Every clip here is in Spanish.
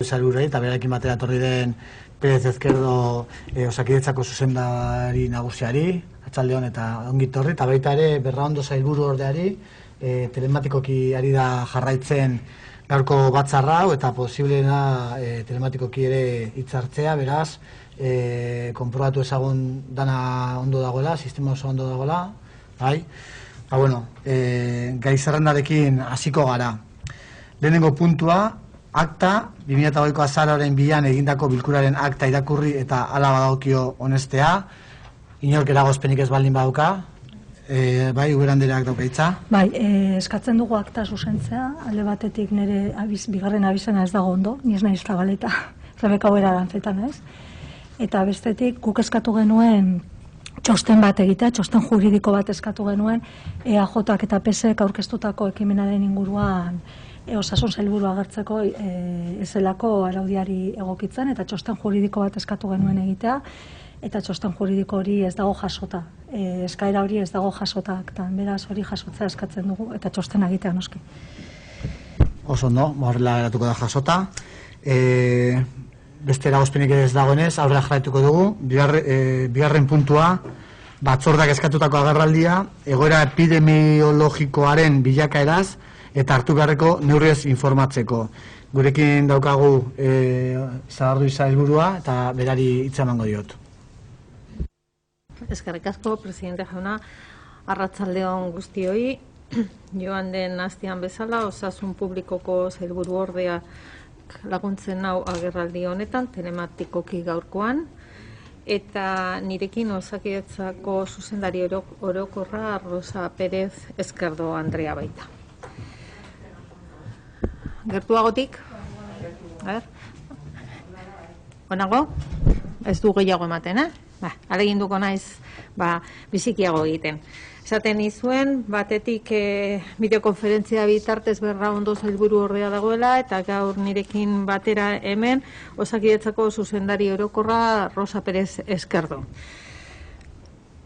Sailburuei eta berarekin batera etorri den Perez Ezkerdo Osakidetzako zuzendari nagusiari, atxaldeon eta ongi etorri, eta baita ere Berraondo sailburu ordeari telematikoki ari da jarraitzen gaurko batzarra hau eta posibleena telematikoki ere hitzartzea, beraz konprobatu ezagun dana ondo dagoela, sistema oso ondo dagoela, bai? Gai zerrendarekin hasiko gara. Lehenengo puntua, akta, 2008ko azaroaren 2an egindako bilkuraren akta irakurri eta hala badagokio onestea. Inork eragozpenik ez baldin badauka. Bai, Ubera andereak dauka hitza. Bai, eskatzen dugu akta zuzentzea, alde batetik nire bigarren abizena ez dago ondo, ni ez naiz Zabaleta, Rebeka Ubera Aranzetan ez. Eta bestetik guk eskatu genuen txosten bat egitea, txosten juridiko bat eskatu genuen, EAJak eta PSek aurkeztutako ekimenaren inguruan osasun sailburua agertzeko ezelako araudiari egokitzen, eta txosten juridiko bat eskatu genuen egitea, eta txosten juridiko hori ez dago jasota. Eskaera hori ez dago jasota aktan, beraz hori jasotzea eskatzen dugu, eta txosten egitea noski. Oso ondo, horrela eratuko da jasota. Beste eragozpenik ez dagoenez, aurrera jarraituko dugu. Bigarren puntua, batzordak eskatutako agerraldia, egoera epidemiologikoaren bilakaeraz, eta hartu beharreko neurriez informatzeko. Gurekin daukagu Sagardui sailburua eta berari hitza emango diot. Eskerrik asko, presidente jauna, arratsaldeon guztioi. Joan den astean bezala, osasun publikoko sailburu ordea laguntzen nau agerraldi honetan, telematikoki gaurkoan, eta nirekin Osakidetzako zuzendari orokorra Rosa Perez Ezkerdo Andrea baita. Gertuagotik? Onago? Ez du gehiago ematen, aleginduko naiz bizikiago egiten. Esaten nizuen, batetik bideokonferentzia bitartez Berraondo sailburu ordea dagoela, eta gaur nirekin batera hemen Osakidetzako zuzendari orokorra Rosa Perez Ezkerdo.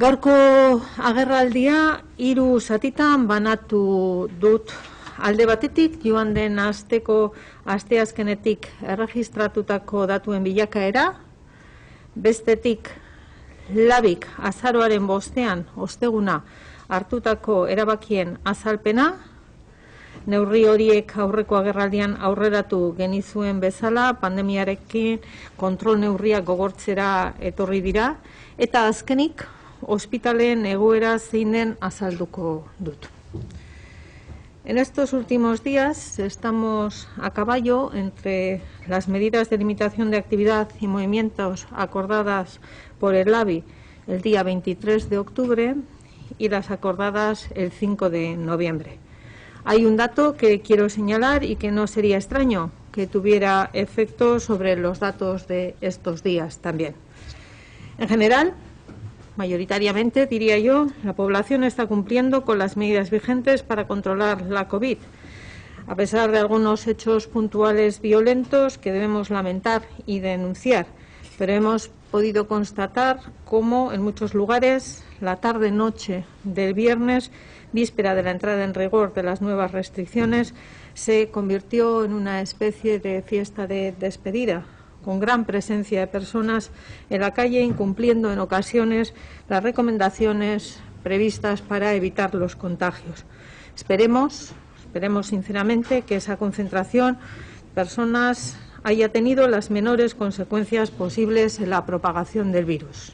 Gaurko agerraldia 3 zatitan banatu dut. Alde batetik, joan den asteazkenetik erregistratutako datuen bilakaera, bestetik labik azaroaren 5ean osteguna hartutako erabakien azalpena, neurri horiek aurreko agerraldian aurreratu genizuen bezala, pandemiarekin kontrol neurriak gogortzera etorri dira, eta azkenik, ospitaleen egoera zein den azalduko dut. En estos últimos días estamos a caballo entre las medidas de limitación de actividad y movimientos acordadas por el LABI el día 23 de octubre y las acordadas el 5 de noviembre. Hay un dato que quiero señalar y que no sería extraño que tuviera efecto sobre los datos de estos días también. En general, mayoritariamente, diría yo, la población está cumpliendo con las medidas vigentes para controlar la COVID, a pesar de algunos hechos puntuales violentos que debemos lamentar y denunciar. Pero hemos podido constatar cómo en muchos lugares la tarde-noche del viernes, víspera de la entrada en rigor de las nuevas restricciones, se convirtió en una especie de fiesta de despedida, con gran presencia de personas en la calle, incumpliendo en ocasiones las recomendaciones previstas para evitar los contagios. Esperemos sinceramente que esa concentración de personas haya tenido las menores consecuencias posibles en la propagación del virus.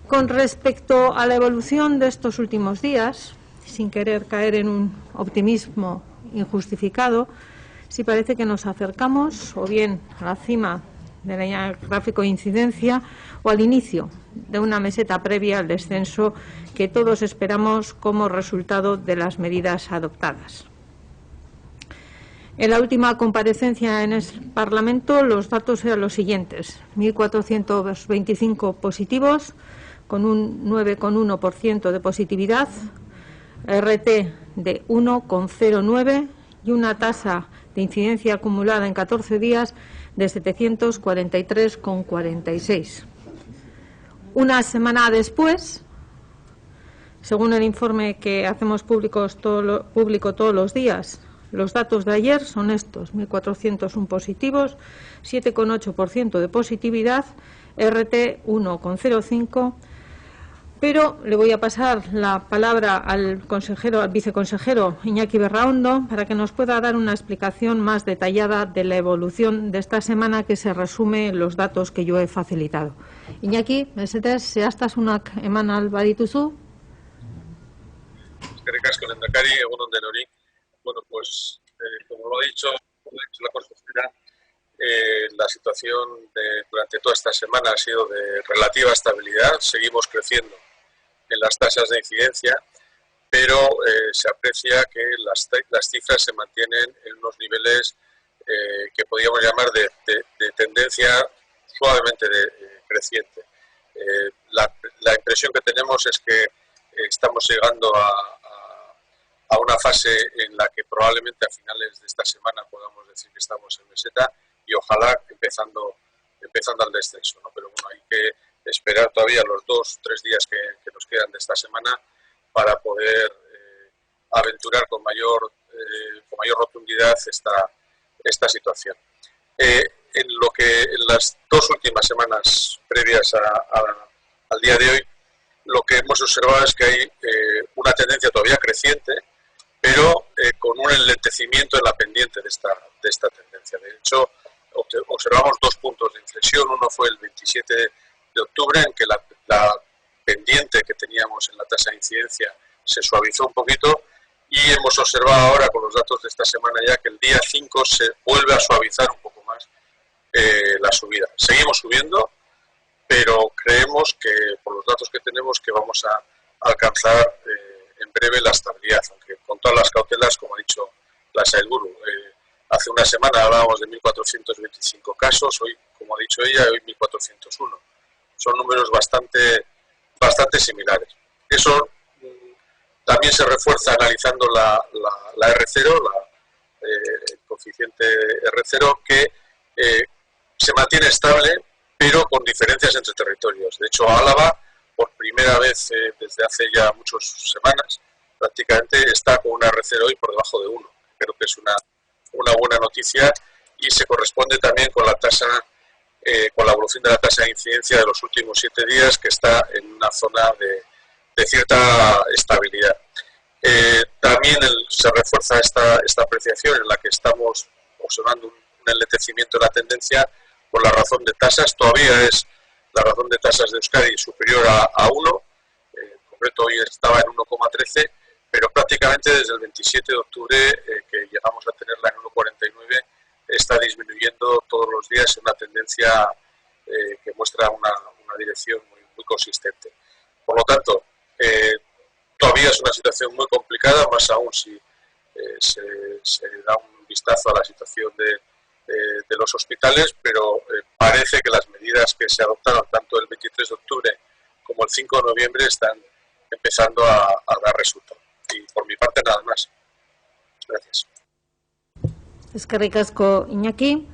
Con respecto a la evolución de estos últimos días, sin querer caer en un optimismo injustificado, sí parece que nos acercamos o bien a la cima del gráfico de incidencia o al inicio de una meseta previa al descenso que todos esperamos como resultado de las medidas adoptadas. En la última comparecencia en el Parlamento los datos eran los siguientes: 1.425 positivos con un 9,1% de positividad, RT de 1,09 y una tasa de incidencia acumulada en 14 días de 743,46. Una semana después, según el informe que hacemos público todos los días Los datos de ayer son estos, 1.401 positivos, 7,8% de positividad, RT 1,05%. Pero le voy a pasar la palabra al viceconsejero Iñaki Berraondo para que nos pueda dar una explicación más detallada de la evolución de esta semana que se resume en los datos que yo he facilitado. Iñaki, mesedez, zehaztasunak eman ahal badituzu? Eskerrik asko, lehendakari, egun on denoi. Bueno, pues como lo ha dicho la consejera, la situación durante toda esta semana ha sido de relativa estabilidad. Seguimos creciendo en las tasas de incidencia, pero se aprecia que las cifras se mantienen en unos niveles que podríamos llamar de tendencia suavemente creciente. La impresión que tenemos es que estamos llegando a una fase en la que probablemente a finales de esta semana podamos decir que estamos en meseta y ojalá empezando al descenso, ¿no? Pero bueno, hay que esperar todavía los 2-3 días que nos quedan de esta semana para poder aventurar con mayor rotundidad esta situación. En las 2 últimas semanas previas al día de hoy, lo que hemos observado es que hay una tendencia todavía creciente, pero con un enlentecimiento en la pendiente de esta tendencia. De hecho, observamos 2 puntos de inflexión. Uno fue el 27 de octubre, en que la pendiente que teníamos en la tasa de incidencia se suavizó un poquito, y hemos observado ahora con los datos de esta semana ya que el día 5 se vuelve a suavizar un poco más la subida. Seguimos subiendo, pero creemos que por los datos que tenemos que vamos a alcanzar en breve la estabilidad, aunque con todas las cautelas, como ha dicho la Sailburu. Hace una semana hablábamos de 1.425 casos, hoy, como ha dicho ella, hoy 1.401. Son números bastante similares. Eso también se refuerza analizando la R0, el coeficiente R0, que se mantiene estable, pero con diferencias entre territorios. De hecho, Álava, por primera vez desde hace ya muchas semanas, prácticamente está con una R0 hoy por debajo de 1. Creo que es una buena noticia, y se corresponde también con la evolución de la tasa de incidencia de los últimos 7 días, que está en una zona de cierta estabilidad. También se refuerza esta apreciación en la que estamos observando un enlentecimiento de la tendencia por la razón de tasas. Todavía es la razón de tasas de Euskadi superior a 1, en concreto hoy estaba en 1,13, pero prácticamente desde el 27 de octubre, que llegamos a tenerla en 1,49, está disminuyendo todos los días en una tendencia que muestra una dirección muy consistente. Por lo tanto, todavía es una situación muy complicada, más aún si se da un vistazo a la situación de los hospitales, pero parece que las medidas que se adoptaron tanto el 23 de octubre como el 5 de noviembre están empezando a dar resultado. Y por mi parte nada más. Gracias. Eskerrik asko, Iñaki.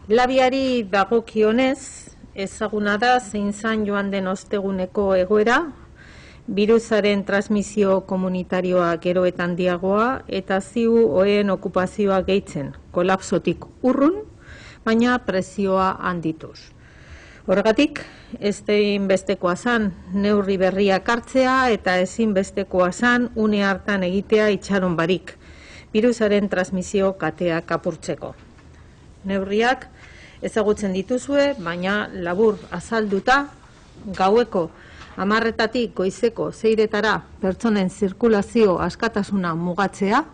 Labiari dagokionez, ezaguna da zein zan joan den osteguneko egoera, birusaren transmisio komunitarioa gero eta handiagoa eta ziu oheen okupazioa gehitzen, kolapsotik urrun, baina presioa handituz. Horregatik, ezinbestekoa zan neurri berriak hartzea eta ezinbestekoa zan une hartan egitea itxaron barik, birusaren transmisio kateak apurtzeko. Neurriak ezagutzen dituzue, baina labur azalduta, gaueko 10:00 goizeko 6:00 pertsonen zirkulazio askatasuna mugatzea,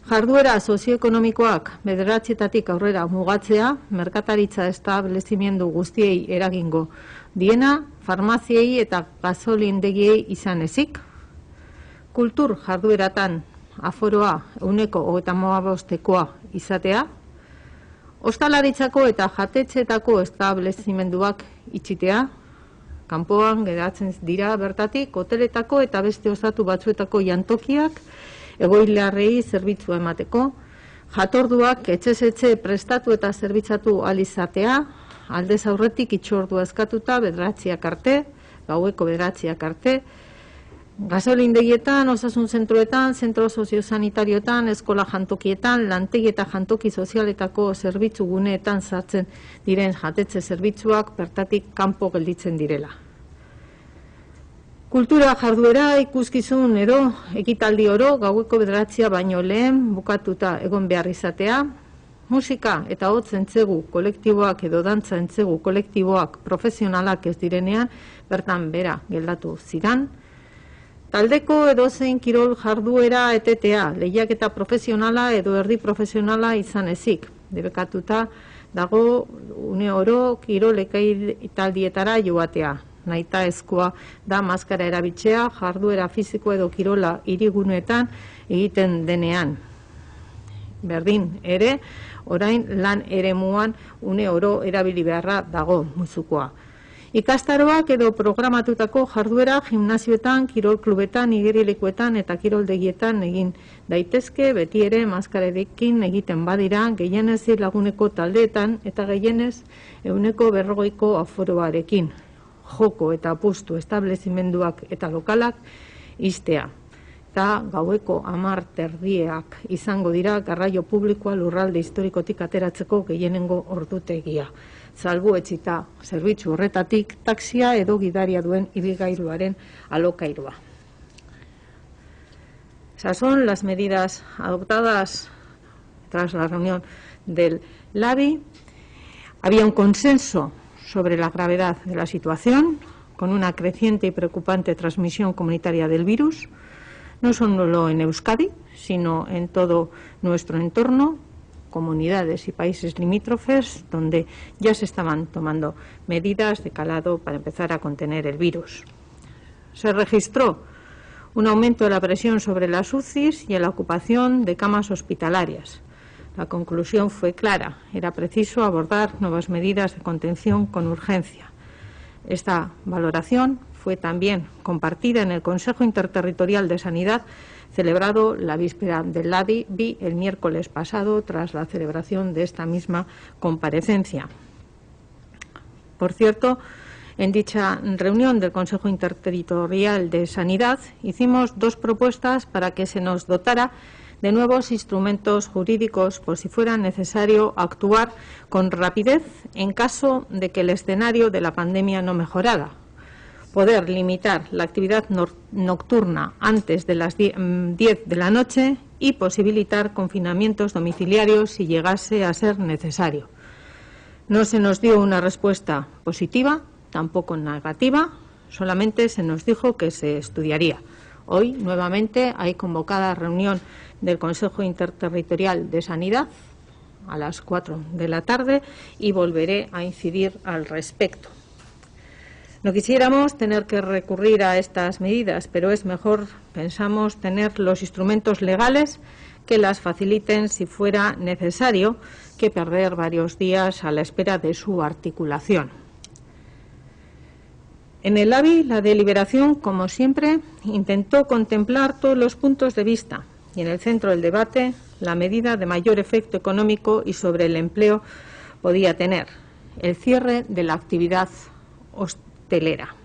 jarduera sozioekonomikoak 9:00 aurrera mugatzea, merkataritza establezimendu guztiei eragingo diena, farmaziei eta gasolindegiei izan ezik, kultur jardueratan aforoa 35%koa izatea, ostalaritzako eta jatetxeetako establezimenduak itxitea, kanpoan geratzen dira bertatik, hoteletako eta beste osatu batzuetako jantokiak, egoiliarrei zerbitzua emateko, jatorduak etxez etxe prestatu eta zerbitzatu ahal izatea, aldez aurretik itxordua eskatuta 9:00 arte, gaueko 9:00 arte, Gasolindegietan, osasun zentroetan, zentro soziosanitarioetan, eskola jantokietan, lantegi eta jantoki sozialetako zerbitzu guneetan sartzen diren jatetxe zerbitzuak bertatik kanpo gelditzen direla. Kultura jarduera, ikuskizun edo ekitaldi oro gaueko 9 baino lehen bukatuta egon behar izatea, musika eta hotz entzegu kolektiboak edo dantza entzegu kolektiboak profesionalak ez direnean bertan bera geldatu ziran, taldeko edozein kirol jarduera etetea, lehiaketa profesionala edo erdi profesionala izan ezik, debekatuta dago une oro kirol ekitaldietara joatea. Nahita ezkoa da maskara erabiltzea, jarduera fisiko edo kirola hiriguneetan egiten denean. Berdin ere, orain lan eremuan une oro erabili beharra dago musukoa. Ikastaroak edo programatutako jarduera gimnasioetan, kirol klubetan, igerilekuetan eta kiroldegietan egin daitezke, beti ere maskarekin egiten badira, gehienez laguneko taldeetan eta gehienez 140ko aforoarekin. Joko eta apustu establezimenduak eta lokalak iztea. Eta gaueko 10:00 izango dira garraio publikoa lurralde historikotik ateratzeko gehienengo ordutegia. Salbu etxita zerbitzu horretatik taxia edo gidaria duen ibilgailuaren alokairua. Esas son las medidas adoptadas tras la reunión del LABI. Había un consenso sobre la gravedad de la situación, con una creciente y preocupante transmisión comunitaria del virus, no solo en Euskadi, sino en todo nuestro entorno, comunidades y países limítrofes, donde ya se estaban tomando medidas de calado para empezar a contener el virus. Se registró un aumento de la presión sobre las UCIs y en la ocupación de camas hospitalarias. La conclusión fue clara, era preciso abordar nuevas medidas de contención con urgencia. Esta valoración fue también compartida en el Consejo Interterritorial de Sanidad, celebrado la víspera del LABI el miércoles pasado, tras la celebración de esta misma comparecencia. Por cierto, en dicha reunión del Consejo Interterritorial de Sanidad hicimos 2 propuestas para que se nos dotara de nuevos instrumentos jurídicos por si fuera necesario actuar con rapidez en caso de que el escenario de la pandemia no mejorara. Poder limitar la actividad nocturna antes de las 10 de la noche y posibilitar confinamientos domiciliarios si llegase a ser necesario. No se nos dio una respuesta positiva, tampoco negativa, solamente se nos dijo que se estudiaría. Hoy, nuevamente, hay convocada reunión del Consejo Interterritorial de Sanidad a las 4 de la tarde y volveré a incidir al respecto. No quisiéramos tener que recurrir a estas medidas, pero es mejor, pensamos, tener los instrumentos legales que las faciliten si fuera necesario, que perder varios días a la espera de su articulación. En el LABI, la deliberación, como siempre, intentó contemplar todos los puntos de vista y en el centro del debate la medida de mayor efecto económico y sobre el empleo podía tener, el cierre de la actividad hostelera.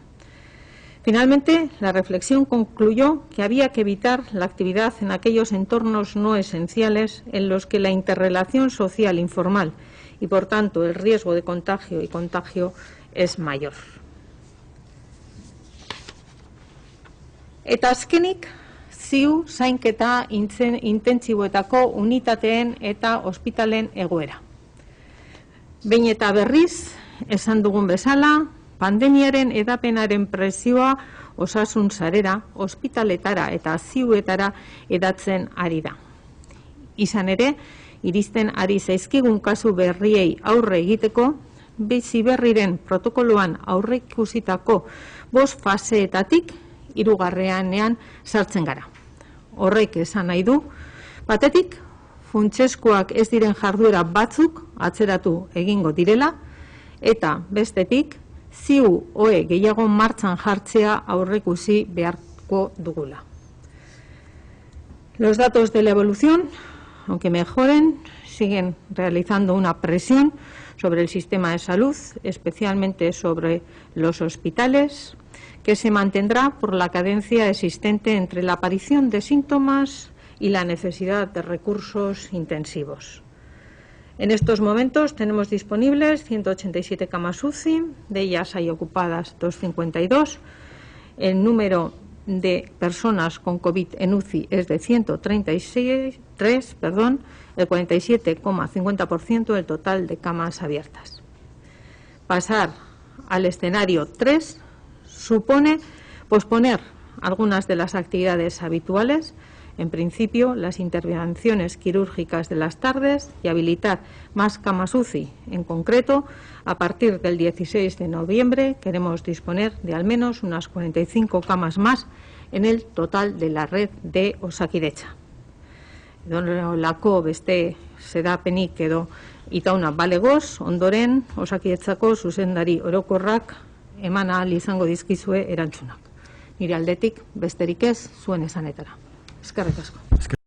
Finalmente, la reflexión concluyó que había que evitar la actividad en aquellos entornos no esenciales en los que la interrelación social informal y, por tanto, el riesgo de contagio y contagio es mayor. Eta azkenik, ziu zainketa intentsiboetako unitateen eta ospitalen egoera. Behin eta berriz, esan dugun bezala, pandemiaren edapenaren presioa osasun sarera, ospitaletara eta ziuetara edatzen ari da. Izan ere, iristen ari zaizkigun kasu berriei aurre egiteko, bizi berriren protokoloan aurreikusitako 5 faseetatik 3. sartzen gara. Horrek esan nahi du, batetik, funtseskoak ez diren jarduera batzuk atzeratu egingo direla, eta bestetik, ziu oe gehiago martxan jartzea aurreikusi beharko dugula. Los datos de la evolución, aunque mejoren, siguen realizando una presión sobre el sistema de salud, especialmente sobre los hospitales, que se mantendrá por la cadencia existente entre la aparición de síntomas y la necesidad de recursos intensivos. En estos momentos tenemos disponibles 187 camas UCI, de ellas hay ocupadas 252. El número de personas con COVID en UCI es de 133, el 47,50% del total de camas abiertas. Pasar al escenario 3 supone posponer algunas de las actividades habituales, en principio las intervenciones quirúrgicas de las tardes, y habilitar más camas UCI. En concreto, a partir del 16 de noviembre queremos disponer de al menos unas 45 camas más en el total de la red de Osakidetza. Lako beste sedapenik edo itauna balegoz, ondoren Osakidetzako zuzendari orokorrak eman ahal izango dizkizue erantzunak. Nire aldetik besterik ez zuen esanetara. Eskerrik asko.